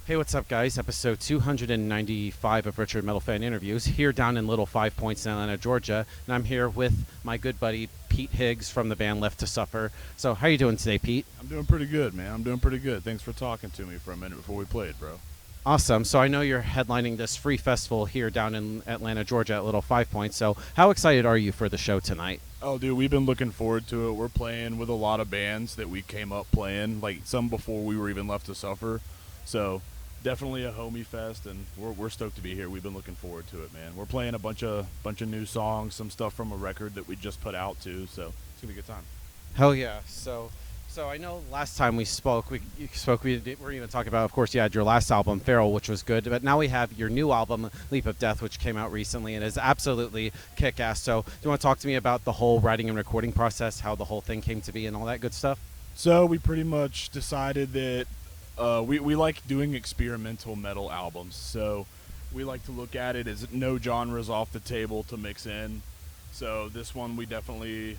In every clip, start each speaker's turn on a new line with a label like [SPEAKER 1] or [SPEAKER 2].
[SPEAKER 1] Hey, what's up, guys? Episode 295 of Richard Metalfan Interviews here down in Little Five Points in Atlanta, Georgia, and I'm here with my good buddy Pete Higgs from the band Left to Suffer. So, how you doing today, Pete?
[SPEAKER 2] I'm doing pretty good, man. I'm doing pretty good. Thanks for talking to me for a minute before we played, bro.
[SPEAKER 1] Awesome. So, I know you're headlining this free festival here down in Atlanta, Georgia, at Little Five Points. So, how excited are you for the show tonight?
[SPEAKER 2] Oh, dude, we've been looking forward to it. We're playing with a lot of bands that we came up playing, like some before we were even Left to Suffer. So, definitely a homie fest, and we're stoked to be here. We've been looking forward to it, man. We're playing a bunch of new songs, some stuff from a record that we just put out too. So it's gonna be a good time.
[SPEAKER 1] Hell yeah. So I know last time we spoke, we were even talking about, of course, you had your last album, Feral, which was good, but now we have your new album, Leap of Death, which came out recently and is absolutely kick-ass. So do you want to talk to me about the whole writing and recording process, how the whole thing came to be and all that good stuff?
[SPEAKER 2] So we pretty much decided that we like doing experimental metal albums. So we like to look at it as no genres off the table to mix in. So this one we definitely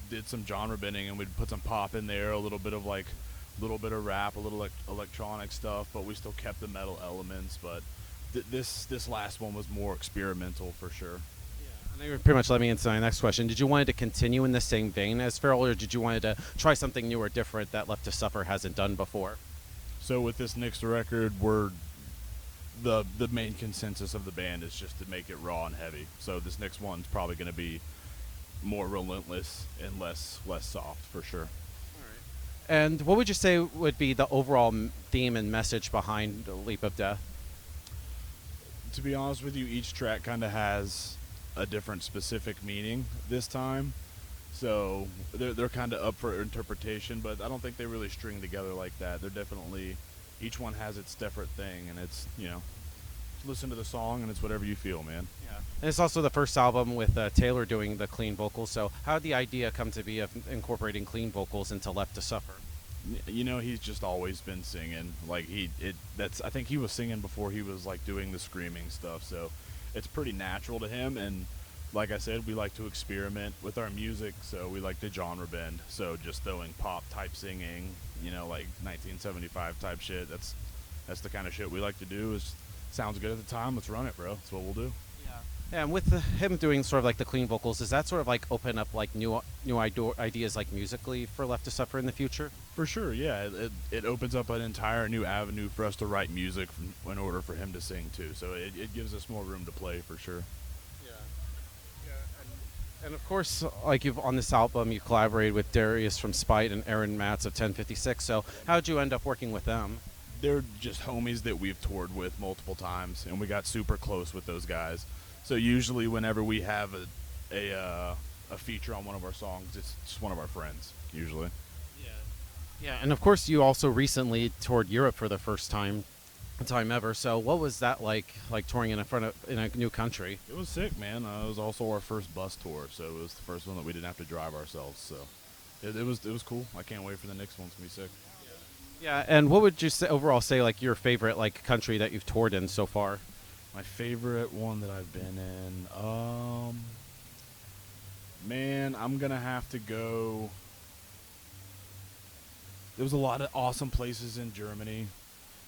[SPEAKER 2] did some genre bending, and we'd put some pop in there, a little bit of rap, a little electronic stuff, but we still kept the metal elements. But this last one was more experimental for sure.
[SPEAKER 1] And you pretty much led me into my next question. Did you want it to continue in the same vein as Feral, or did you want to try something new or different that Left to Suffer hasn't done before?
[SPEAKER 2] So with this next record, the main consensus of the band is just to make it raw and heavy. So this next one's probably going to be more relentless and less soft for sure.
[SPEAKER 1] And what would you say would be the overall theme and message behind the Leap of Death?
[SPEAKER 2] To be honest with you, each track kind of has a different specific meaning this time. So they're kind of up for interpretation, but I don't think they really string together like that. They're definitely, each one has its different thing, and it's, listen to the song and it's whatever you feel, man.
[SPEAKER 1] Yeah. And it's also the first album with Taylor doing the clean vocals. So how did the idea come to be of incorporating clean vocals into Left to Suffer?
[SPEAKER 2] He's just always been singing. I think he was singing before he was like doing the screaming stuff. So it's pretty natural to him, and like I said, we like to experiment with our music, so we like to genre bend. So just throwing pop type singing, like 1975 type shit. That's the kind of shit we like to do. Is sounds good at the time. Let's run it, bro. That's what we'll do.
[SPEAKER 1] Yeah, and with him doing sort of like the clean vocals, does that sort of like open up like new ideas like musically for Left to Suffer in the future?
[SPEAKER 2] For sure, yeah. It opens up an entire new avenue for us to write music in order for him to sing too. So it gives us more room to play for sure.
[SPEAKER 1] And of course, like you've on this album, you collaborated with Darius from Spite and Aaron Matz of 1056. So how'd you end up working with them?
[SPEAKER 2] They're just homies that we've toured with multiple times, and we got super close with those guys. So usually, whenever we have a feature on one of our songs, it's just one of our friends. Usually.
[SPEAKER 1] Yeah, and of course, you also recently toured Europe for the first time ever. So what was that like touring in a new country?
[SPEAKER 2] It was sick, man. It was also our first bus tour, so it was the first one that we didn't have to drive ourselves. So it was cool. I can't wait for the next one. It's gonna be sick.
[SPEAKER 1] Yeah, and what would you overall say like your favorite like country that you've toured in so far?
[SPEAKER 2] My favorite one that I've been in, man, I'm gonna have to go. There was a lot of awesome places in Germany.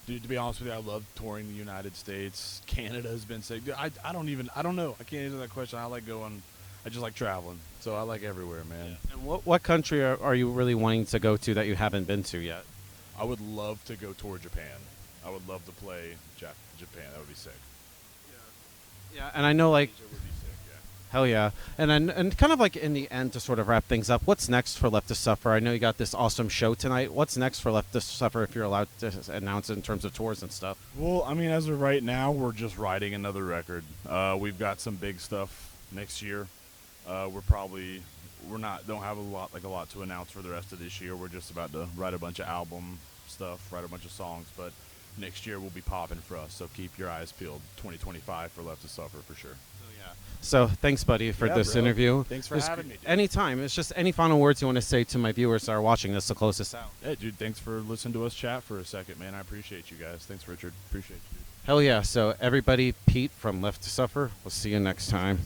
[SPEAKER 2] Dude, to be honest with you, I love touring the United States. Canada has been sick. Dude, I don't know. I can't answer that question. I just like traveling. So I like everywhere, man.
[SPEAKER 1] Yeah. And what country are you really wanting to go to that you haven't been to yet?
[SPEAKER 2] I would love to go tour Japan. I would love to play Japan. That would be sick.
[SPEAKER 1] Yeah, and I know like
[SPEAKER 2] Asia would be sick, yeah.
[SPEAKER 1] hell yeah. And kind of like in the end to sort of wrap things up, what's next for Left to Suffer? I know you got this awesome show tonight. What's next for Left to Suffer if you're allowed to announce it in terms of tours and stuff?
[SPEAKER 2] Well, I mean, as of right now, we're just writing another record. We've got some big stuff next year. Don't have a lot to announce for the rest of this year. We're just about to write a bunch of album stuff, write a bunch of songs, but next year will be popping for us, so keep your eyes peeled. 2025 for Left to Suffer for sure.
[SPEAKER 1] So thanks, buddy, for this interview.
[SPEAKER 2] Thanks for having me, dude.
[SPEAKER 1] Anytime. It's just any final words you want to say to my viewers that are watching this to close this out.
[SPEAKER 2] Hey, dude, thanks for listening to us chat for a second, man. I appreciate you guys. Thanks, Richard. Appreciate you, dude.
[SPEAKER 1] Hell yeah. So everybody, Pete from Left to Suffer. We'll see you next time.